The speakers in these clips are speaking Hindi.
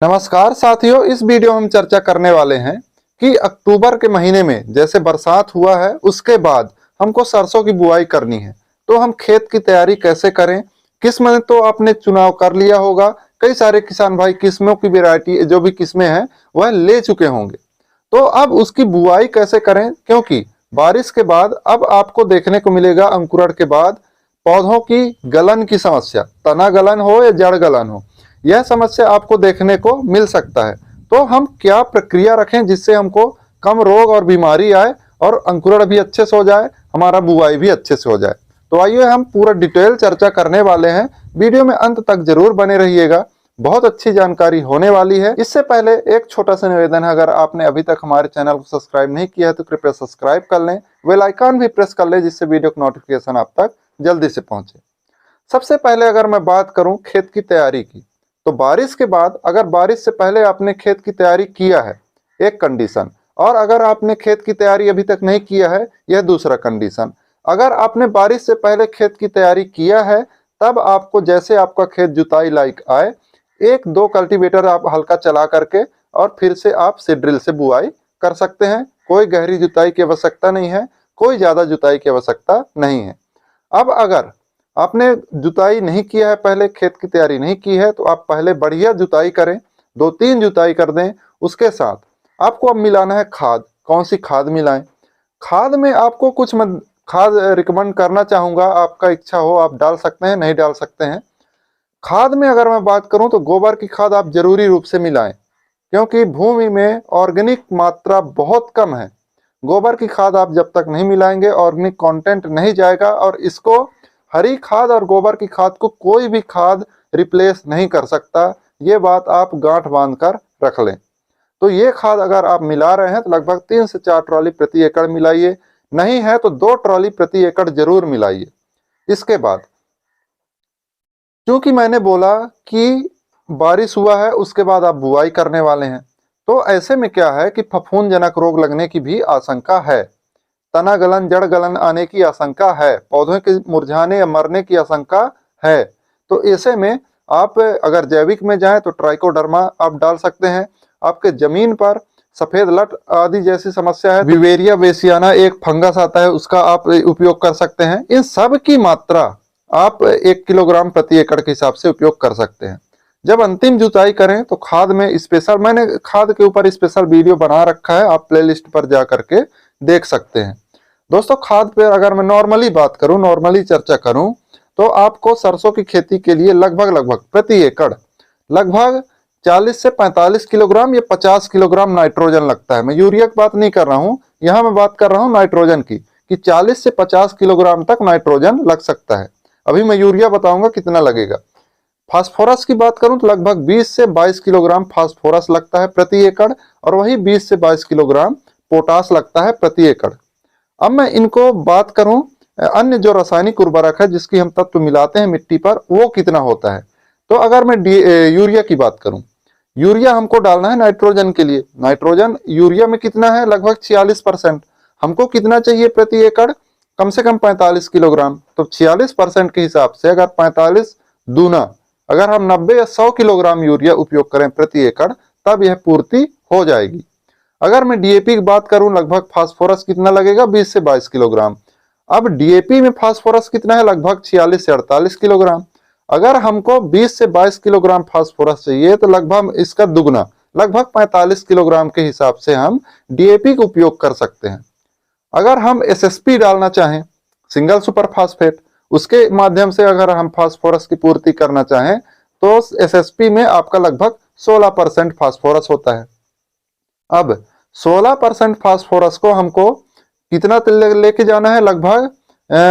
नमस्कार साथियों, इस वीडियो में हम चर्चा करने वाले हैं कि अक्टूबर के महीने में जैसे बरसात हुआ है उसके बाद हमको सरसों की बुआई करनी है। तो हम खेत की तैयारी कैसे करें। किस्म तो आपने चुनाव कर लिया होगा, कई सारे किसान भाई किस्मों की वैरायटी जो भी किस्में हैं वह ले चुके होंगे। तो अब उसकी बुआई कैसे करें, क्योंकि बारिश के बाद अब आपको देखने को मिलेगा अंकुरण के बाद पौधों की गलन की समस्या, तना गलन हो या जड़ गलन हो, यह समस्या आपको देखने को मिल सकता है। तो हम क्या प्रक्रिया रखें जिससे हमको कम रोग और बीमारी आए और अंकुरण भी अच्छे से हो जाए, हमारा बुआई भी अच्छे से हो जाए। तो आइए हम पूरा डिटेल चर्चा करने वाले हैं, वीडियो में अंत तक जरूर बने रहिएगा, बहुत अच्छी जानकारी होने वाली है। इससे पहले एक छोटा सा निवेदन है, अगर आपने अभी तक हमारे चैनल को सब्सक्राइब नहीं किया है तो कृपया सब्सक्राइब कर लें, बेल आइकन भी प्रेस कर लें जिससे वीडियो का नोटिफिकेशन आप तक जल्दी से पहुंचे। सबसे पहले अगर मैं बात करूं खेत की तैयारी की, तो बारिश के बाद अगर बारिश से पहले आपने खेत की तैयारी किया है, एक कंडीशन, और अगर आपने खेत की तैयारी अभी तक नहीं किया है, यह दूसरा कंडीशन। अगर आपने बारिश से पहले खेत की तैयारी किया है, तब आपको जैसे आपका खेत जुताई लायक आए, एक दो कल्टीवेटर आप हल्का चला करके और फिर से आप सीड्रिल से बुआई कर सकते हैं। कोई गहरी जुताई की आवश्यकता नहीं है, कोई ज्यादा जुताई की आवश्यकता नहीं है। अब अगर आपने जुताई नहीं किया है, पहले खेत की तैयारी नहीं की है, तो आप पहले बढ़िया जुताई करें, 2-3 जुताई कर दें। उसके साथ आपको अब मिलाना है खाद। कौन सी खाद मिलाएं? खाद में आपको कुछ खाद रिकमेंड करना चाहूंगा, आपका इच्छा हो आप डाल सकते हैं, नहीं डाल सकते हैं। खाद में अगर मैं बात करूं तो गोबर की खाद आप जरूरी रूप से मिलाएं, क्योंकि भूमि में ऑर्गेनिक मात्रा बहुत कम है। गोबर की खाद आप जब तक नहीं मिलाएंगे ऑर्गेनिक कंटेंट नहीं जाएगा, और इसको हरी खाद और गोबर की खाद को कोई भी खाद रिप्लेस नहीं कर सकता। ये बात आप गांठ बांध कर रख लें। तो ये खाद अगर आप मिला रहे हैं तो लगभग 3 से 4 ट्रॉली प्रति एकड़ मिलाइए, नहीं है तो 2 ट्रॉली प्रति एकड़ जरूर मिलाइए। इसके बाद क्योंकि मैंने बोला कि बारिश हुआ है उसके बाद आप बुआई करने वाले हैं, तो ऐसे में क्या है कि फफूंदजनक रोग लगने की भी आशंका है, तना गलन जड़ गलन आने की आशंका है, पौधों के मुरझाने या मरने की आशंका है। तो ऐसे में आप अगर जैविक में जाएं तो ट्राइकोडर्मा आप डाल सकते हैं। आपके जमीन पर सफेद लट आदि जैसी समस्या है, विवेरिया बेसियाना एक फंगस आता है, उसका आप उपयोग कर सकते हैं। इन सब की मात्रा आप 1 किलोग्राम प्रति एकड़ के हिसाब से उपयोग कर सकते हैं। जब अंतिम जुताई करें तो खाद में स्पेशल, मैंने खाद के ऊपर स्पेशल वीडियो बना रखा है, आप प्लेलिस्ट पर जा करके देख सकते हैं। दोस्तों खाद पे अगर मैं नॉर्मली बात करूं, नॉर्मली चर्चा करूं, तो आपको सरसों की खेती के लिए लगभग प्रति एकड़ लगभग 40 से 45 किलोग्राम या 50 किलोग्राम नाइट्रोजन लगता है। मैं यूरिया की बात नहीं कर रहा हूं, यहां मैं बात कर रहा हूं नाइट्रोजन की, कि 40 से 50 किलोग्राम तक नाइट्रोजन लग सकता है। अभी मैं यूरिया बताऊंगा कितना लगेगा। फास्फोरस की बात करूं तो लगभग 20 से 22 किलोग्राम फास्फोरस लगता है प्रति एकड़, और वही 20 से 22 किलोग्राम पोटास लगता है प्रति एकड़। अब मैं इनको बात करूं अन्य जो रासायनिक उर्वरक है जिसकी हम तत्व मिलाते हैं मिट्टी पर, वो कितना होता है। तो अगर मैं यूरिया की बात करूं, यूरिया हमको डालना है नाइट्रोजन के लिए। नाइट्रोजन यूरिया में कितना है? लगभग 46%। हमको कितना चाहिए प्रति एकड़? कम से कम 45 किलोग्राम। तो 46% के हिसाब से अगर 45 दूना, अगर हम 90 या 100 किलोग्राम यूरिया उपयोग करें प्रति एकड़, तब यह पूर्ति हो जाएगी। अगर मैं डीएपी की बात करूं, लगभग फास्फोरस कितना लगेगा? 20 से 22 किलोग्राम। अब डीएपी में फास्फोरस कितना है? लगभग 46 से 48 किलोग्राम। अगर हमको 20 से 22 किलोग्राम फास्फोरस चाहिए तो लगभग इसका दुगना, लगभग 45 किलोग्राम के हिसाब से हम डीएपी का उपयोग कर सकते हैं। अगर हम एसएसपी डालना चाहें, सिंगल सुपर फास्फेट, उसके माध्यम से अगर हम फास्फोरस की पूर्ति करना चाहें, तो एसएसपी में आपका लगभग 16% फास्फोरस होता है। अब 16% फास्फोरस को हमको कितना लेके जाना है? लगभग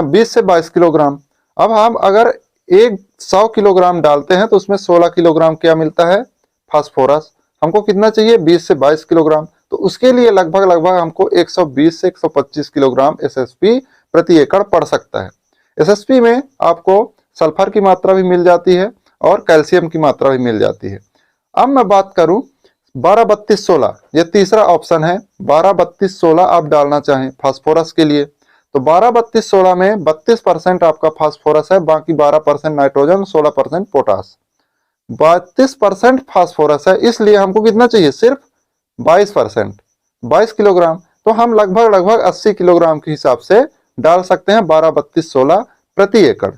20 से 22 किलोग्राम। अब हम अगर 100 किलोग्राम डालते हैं तो उसमें 16 किलोग्राम क्या मिलता है? फास्फोरस। हमको कितना चाहिए? 20 से 22 किलोग्राम। तो उसके लिए लगभग हमको 120 से 125 किलोग्राम एसएसपी प्रति एकड़ पड़ सकता है। एसएसपी में आपको सल्फर की मात्रा भी मिल जाती है और कैल्शियम की मात्रा भी मिल जाती है। अब मैं बात करूं 12-32-16, यह तीसरा ऑप्शन है। 12-32-16 आप डालना चाहें फास्फोरस के लिए, तो 12-32-16 में 32% आपका फास्फोरस है, बाकी 12% नाइट्रोजन, 16% पोटास। 32% फास्फोरस है, इसलिए हमको कितना चाहिए, सिर्फ 22%, 22 किलोग्राम। तो हम लगभग लगभग 80 किलोग्राम के हिसाब से डाल सकते हैं 12, 32, 16 प्रति एकड़।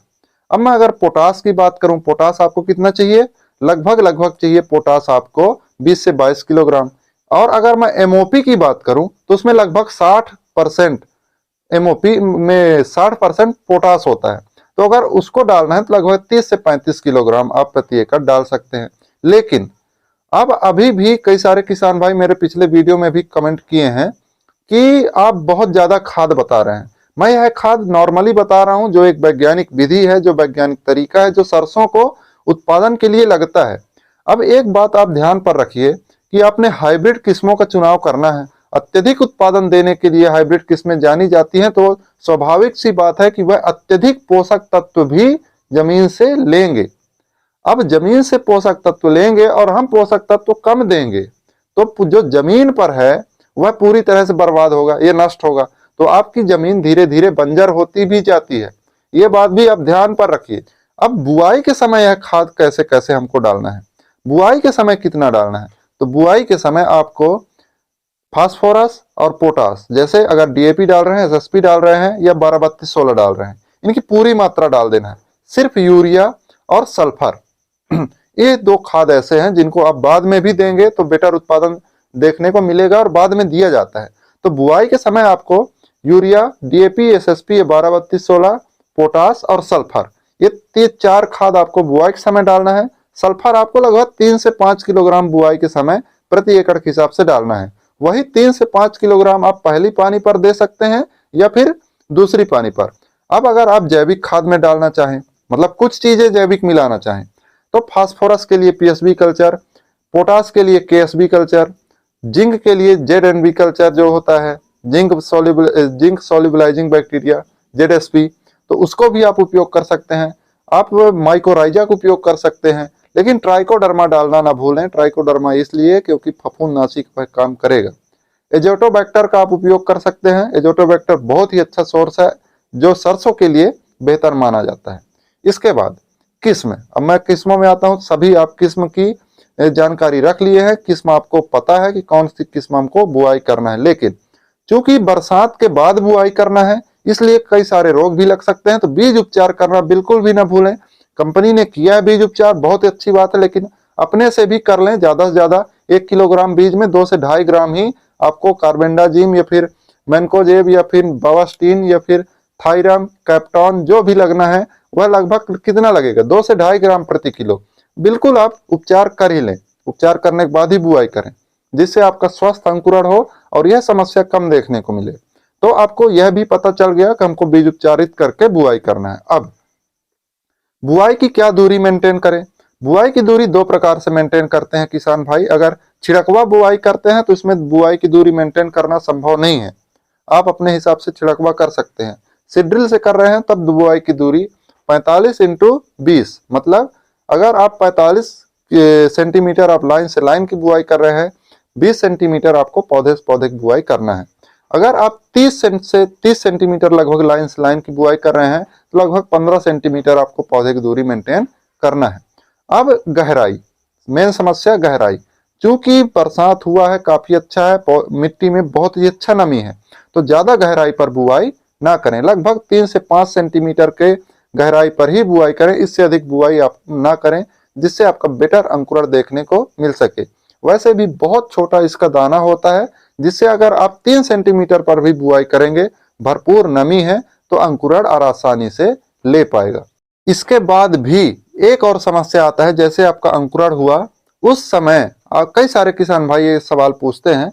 अब मैं अगर पोटास की बात करूं, पोटास आपको कितना चाहिए, लगभग लगभग चाहिए पोटास आपको 20 से 22 किलोग्राम। और अगर मैं एमओपी की बात करूं तो उसमें लगभग 60%, एमओपी में 60% पोटास होता है। तो अगर उसको डालना है तो लगभग 30 से 35 किलोग्राम आप प्रति एकड़ डाल सकते हैं। लेकिन अब अभी भी कई सारे किसान भाई मेरे पिछले वीडियो में भी कमेंट किए हैं कि आप बहुत ज्यादा खाद बता रहे हैं। मैं यह खाद नॉर्मली बता रहा हूं, जो एक वैज्ञानिक विधि है, जो वैज्ञानिक तरीका है, जो सरसों को उत्पादन के लिए लगता है। अब एक बात आप ध्यान पर रखिए कि आपने हाइब्रिड किस्मों का चुनाव करना है। अत्यधिक उत्पादन देने के लिए हाइब्रिड किस्में जानी जाती हैं, तो स्वाभाविक सी बात है कि वह अत्यधिक पोषक तत्व भी जमीन से लेंगे। अब जमीन से पोषक तत्व लेंगे और हम पोषक तत्व कम देंगे, तो जो जमीन पर है वह पूरी तरह से बर्बाद होगा, ये नष्ट होगा। तो आपकी जमीन धीरे धीरे बंजर होती भी जाती है, ये बात भी आप ध्यान पर रखिए। अब बुआई के समय यह खाद कैसे कैसे हमको डालना है, बुआई के समय कितना डालना है, तो बुआई के समय आपको फास्फोरस और पोटास, जैसे अगर डीएपी डाल रहे हैं, एसएसपी डाल रहे हैं या 12, 32, 16 डाल रहे हैं, इनकी पूरी मात्रा डाल देना है। सिर्फ यूरिया और सल्फर ये दो खाद ऐसे हैं जिनको आप बाद में भी देंगे तो बेटर उत्पादन देखने को मिलेगा और बाद में दिया जाता है। तो बुआई के समय आपको यूरिया, डीएपी, एसएसपी, 12, 32, 16, पोटास और सल्फर, ये 4 खाद आपको बुआई के समय डालना है। सल्फर आपको लगभग 3 से 5 किलोग्राम बुआई के समय प्रति एकड़ के हिसाब से डालना है। वही 3 से 5 किलोग्राम आप पहली पानी पर दे सकते हैं या फिर दूसरी पानी पर। अब अगर आप जैविक खाद में डालना चाहें, मतलब कुछ चीजें जैविक मिलाना चाहें, तो फास्फोरस के लिए पीएसबी कल्चर, पोटास के लिए केएसबी कल्चर, जिंक के लिए जेडएनबी कल्चर जो होता है, जिंक सोल्युबलाइजिंग बैक्टीरिया, जेडएसपी, तो उसको भी आप उपयोग कर सकते हैं। आप माइकोराइजा का उपयोग कर सकते हैं, लेकिन ट्राइकोडर्मा डालना ना भूलें। ट्राइकोडर्मा इसलिए क्योंकि फफूंदनाशी का काम करेगा। एजोटोबैक्टर का आप उपयोग कर सकते हैं। एजोटोबैक्टर बहुत ही अच्छा सोर्स है जो सरसों के लिए बेहतर माना जाता है। इसके बाद किस्म, अब मैं किस्मों में आता हूं। सभी आप किस्म की जानकारी रख लिए हैं, किस्म आपको पता है कि कौन सी किस्म हमको बुआई करना है। लेकिन चूंकि बरसात के बाद बुआई करना है, इसलिए कई सारे रोग भी लग सकते हैं, तो बीज उपचार करना बिल्कुल भी ना भूलें। कंपनी ने किया है बीज उपचार, बहुत ही अच्छी बात है, लेकिन अपने से भी कर लें। ज्यादा से ज्यादा 1 किलोग्राम बीज में 2 से 2.5 ग्राम ही आपको कार्बेंडाजिम या फिर मैनकोजेब या फिर बावास्टीन या फिर थायरम, कैप्टॉन जो भी लगना है वह लगभग कितना लगेगा, 2 से 2.5 ग्राम प्रति किलो। बिल्कुल आप उपचार कर ही लें, उपचार करने के बाद ही बुआई करें, जिससे आपका स्वस्थ अंकुरण हो और यह समस्या कम देखने को मिले। तो आपको यह भी पता चल गया कि हमको बीज उपचारित करके बुआई करना है। अब बुआई की क्या दूरी मेंटेन करें? बुआई की दूरी 2 प्रकार से मेंटेन करते हैं किसान भाई। अगर छिड़कवा बुआई करते हैं तो इसमें बुआई की दूरी मेंटेन करना संभव नहीं है, आप अपने हिसाब से छिड़कवा कर सकते हैं। सीड्रिल से कर रहे हैं तब बुआई की दूरी 45 इंटू 20, मतलब अगर आप 45 सेंटीमीटर आप लाइन से लाइन की बुआई कर रहे हैं, 20 सेंटीमीटर आपको पौधे से पौधे की बुआई करना है। अगर आप 30 सेंटीमीटर लगभग लाइन से लाइन की बुआई कर रहे हैं तो लगभग 15 सेंटीमीटर आपको पौधे की दूरी मेंटेन करना है। अब गहराई, मेन समस्या गहराई। चूंकि बरसात हुआ है, काफी अच्छा है, मिट्टी में बहुत ही अच्छा नमी है, तो ज्यादा गहराई पर बुआई ना करें। लगभग 3 से 5 सेंटीमीटर के गहराई पर ही बुआई करें, इससे अधिक बुआई आप ना करें, जिससे आपका बेटर अंकुरण देखने को मिल सके। वैसे भी बहुत छोटा इसका दाना होता है, जिससे अगर आप 3 सेंटीमीटर पर भी बुआई करेंगे, भरपूर नमी है, तो अंकुरण आसानी से ले पाएगा। इसके बाद भी एक और समस्या आता है, जैसे आपका अंकुरण हुआ उस समय कई सारे किसान भाई ये सवाल पूछते हैं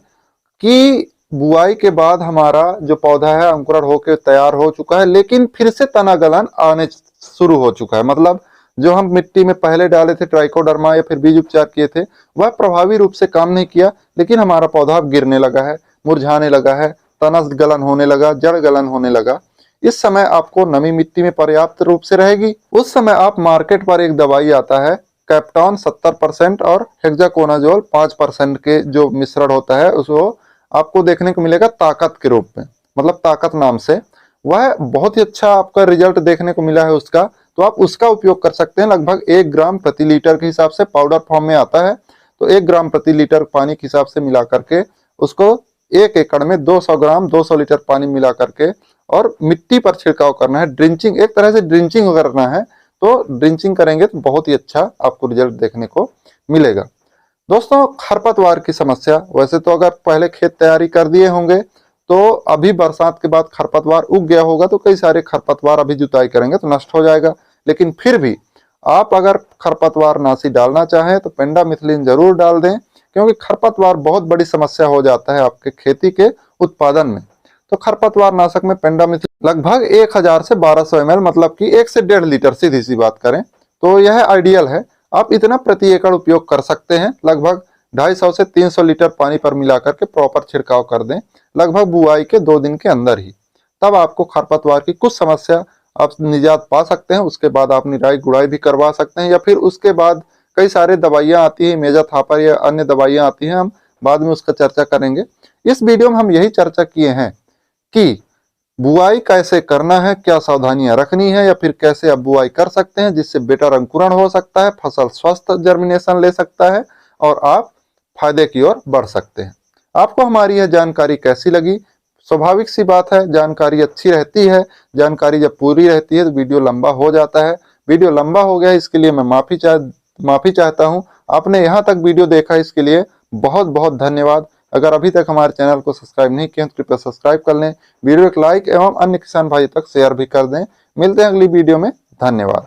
कि बुआई के बाद हमारा जो पौधा है अंकुरण होकर तैयार हो चुका है, लेकिन फिर से तना गलन आने शुरू हो चुका है। मतलब जो हम मिट्टी में पहले डाले थे ट्राइकोडर्मा या फिर बीज उपचार किए थे, वह प्रभावी रूप से काम नहीं किया, लेकिन हमारा पौधा अब गिरने लगा है, मुरझाने लगा है, तना गलन होने लगा, जड़ गलन होने लगा। इस समय आपको नमी मिट्टी में पर्याप्त रूप से रहेगी। उस समय आप मार्केट पर एक दवाई आता है कैप्टॉन 70% और हेक्साकोनाजोल 5% के जो मिश्रण होता है, उसको आपको देखने को मिलेगा ताकत के रूप में, मतलब ताकत नाम से। वह बहुत ही अच्छा आपका रिजल्ट देखने को मिला है उसका। तो आप उसका उपयोग कर सकते हैं। लगभग 1 ग्राम प्रति लीटर के हिसाब से पाउडर फॉर्म में आता है, तो 1 ग्राम प्रति लीटर पानी के हिसाब से मिला करके उसको 1 एकड़ में 200 ग्राम 200 लीटर पानी मिला करके और मिट्टी पर छिड़काव करना है। ड्रिंचिंग, एक तरह से ड्रिंचिंग करना है। तो ड्रिंचिंग करेंगे तो बहुत ही अच्छा आपको रिजल्ट देखने को मिलेगा। दोस्तों, खरपतवार की समस्या, वैसे तो अगर पहले खेत तैयारी कर दिए होंगे तो अभी बरसात के बाद खरपतवार उग गया होगा, तो कई सारे खरपतवार अभी जुताई करेंगे तो नष्ट हो जाएगा। लेकिन फिर भी आप अगर खरपतवार नाशी डालना चाहें तो पेंडामिथलिन जरूर डाल दें, क्योंकि खरपतवार बहुत बड़ी समस्या हो जाता है आपके खेती के उत्पादन में। तो खरपतवार नाशक में पेंडामिथलिन लगभग 1000 से 1200 ml, मतलब कि 1 से 1.5 लीटर, सीधी सी बात करें तो यह आइडियल है। आप इतना प्रति एकड़ उपयोग कर सकते हैं। लगभग 250 से 300 लीटर पानी पर मिलाकर के प्रॉपर छिड़काव कर दें, लगभग बुआई के 2 दिन के अंदर ही। तब आपको खरपतवार की कुछ समस्या आप निजात पा सकते हैं। उसके बाद आप निराई गुड़ाई भी करवा सकते हैं, या फिर उसके बाद कई सारे दवाइयां आती है, मेजा थापर या अन्य दवाइयां आती हैं, हम बाद में उसका चर्चा करेंगे। इस वीडियो में हम यही चर्चा किए हैं कि बुआई कैसे करना है, क्या सावधानियां रखनी है, या फिर कैसे आप बुआई कर सकते हैं जिससे बेटर अंकुरण हो सकता है, फसल स्वस्थ जर्मिनेशन ले सकता है और आप फायदे की ओर बढ़ सकते हैं। आपको हमारी यह जानकारी कैसी लगी? स्वाभाविक सी बात है, जानकारी अच्छी रहती है, जानकारी जब पूरी रहती है तो वीडियो लंबा हो जाता है। वीडियो लंबा हो गया, इसके लिए मैं माफी चाहता हूं। आपने यहां तक वीडियो देखा, इसके लिए बहुत बहुत धन्यवाद। अगर अभी तक हमारे चैनल को सब्सक्राइब नहीं किया तो कृपया सब्सक्राइब कर लें, वीडियो को लाइक एवं अन्य किसान भाई तक शेयर भी कर दें। मिलते हैं अगली वीडियो में। धन्यवाद।